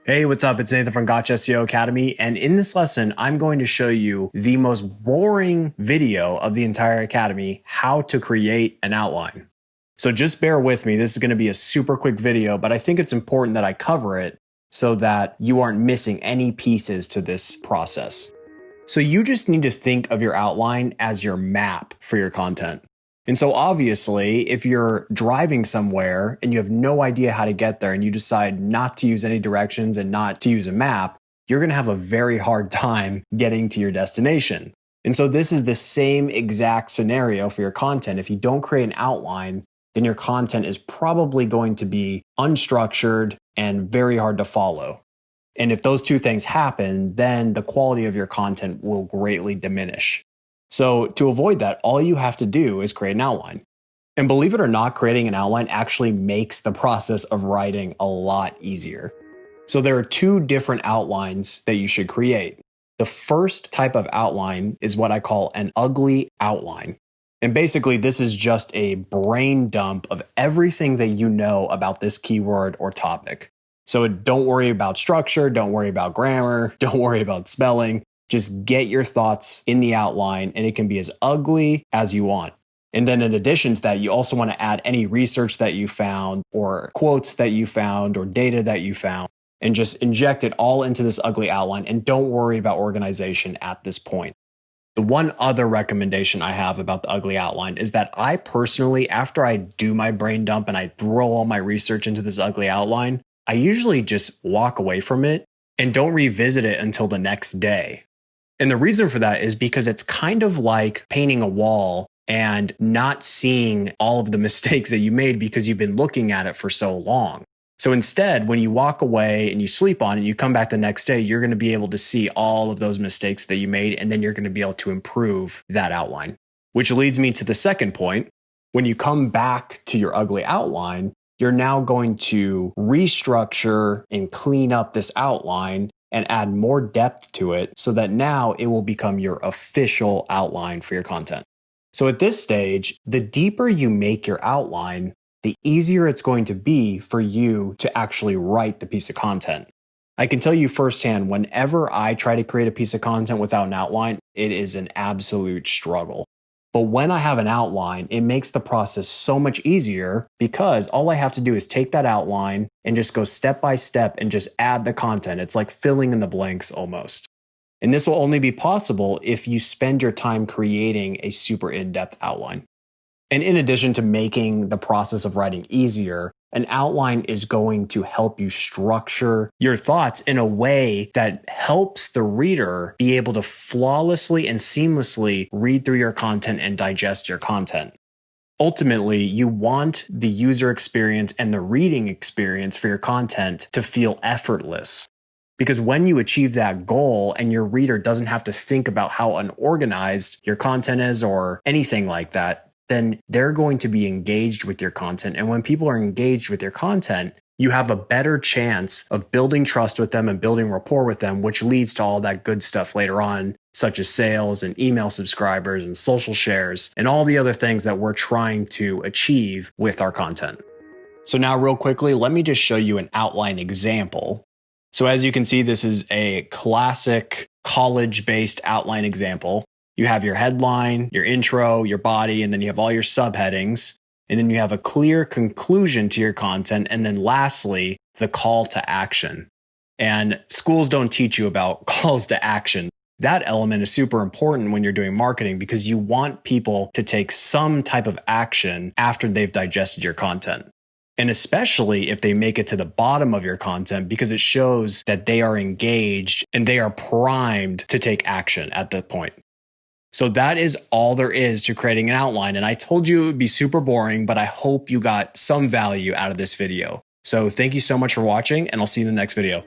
Hey, what's up? It's Nathan from Gotcha SEO Academy. And in this lesson, I'm going to show you the most boring video of the entire academy, how to create an outline. So just bear with me. This is going to be a super quick video, but I think it's important that I cover it so that you aren't missing any pieces to this process. So you just need to think of your outline as your map for your content. And so obviously, if you're driving somewhere and you have no idea how to get there and you decide not to use any directions and not to use a map, you're going to have a very hard time getting to your destination. And so this is the same exact scenario for your content. If you don't create an outline, then your content is probably going to be unstructured and very hard to follow. And if those two things happen, then the quality of your content will greatly diminish. So to avoid that, all you have to do is create an outline. And believe it or not, creating an outline actually makes the process of writing a lot easier. So there are two different outlines that you should create. The first type of outline is what I call an ugly outline. And basically, this is just a brain dump of everything that you know about this keyword or topic. So don't worry about structure, don't worry about grammar, don't worry about spelling. Just get your thoughts in the outline and it can be as ugly as you want. And then in addition to that, you also want to add any research that you found or quotes that you found or data that you found and just inject it all into this ugly outline and don't worry about organization at this point. The one other recommendation I have about the ugly outline is that I personally, after I do my brain dump and I throw all my research into this ugly outline, I usually just walk away from it and don't revisit it until the next day. And the reason for that is because it's kind of like painting a wall and not seeing all of the mistakes that you made because you've been looking at it for so long. So instead, when you walk away and you sleep on it, you come back the next day, you're going to be able to see all of those mistakes that you made, and then you're going to be able to improve that outline. Which leads me to the second point. When you come back to your ugly outline, you're now going to restructure and clean up this outline and add more depth to it so that now it will become your official outline for your content. So at this stage, the deeper you make your outline, the easier it's going to be for you to actually write the piece of content. I can tell you firsthand, whenever I try to create a piece of content without an outline, it is an absolute struggle. But when I have an outline, it makes the process so much easier because all I have to do is take that outline and just go step by step and just add the content. It's like filling in the blanks almost. And this will only be possible if you spend your time creating a super in-depth outline. And in addition to making the process of writing easier, an outline is going to help you structure your thoughts in a way that helps the reader be able to flawlessly and seamlessly read through your content and digest your content. Ultimately, you want the user experience and the reading experience for your content to feel effortless. Because when you achieve that goal and your reader doesn't have to think about how unorganized your content is or anything like that, then they're going to be engaged with your content. And when people are engaged with your content, you have a better chance of building trust with them and building rapport with them, which leads to all that good stuff later on, such as sales and email subscribers and social shares and all the other things that we're trying to achieve with our content. So now real quickly, let me just show you an outline example. So as you can see, this is a classic college-based outline example. You have your headline, your intro, your body, and then you have all your subheadings. And then you have a clear conclusion to your content. And then lastly, the call to action. And schools don't teach you about calls to action. That element is super important when you're doing marketing because you want people to take some type of action after they've digested your content. And especially if they make it to the bottom of your content because it shows that they are engaged and they are primed to take action at that point. So that is all there is to creating an outline. And I told you it would be super boring, but I hope you got some value out of this video. So thank you so much for watching, and I'll see you in the next video.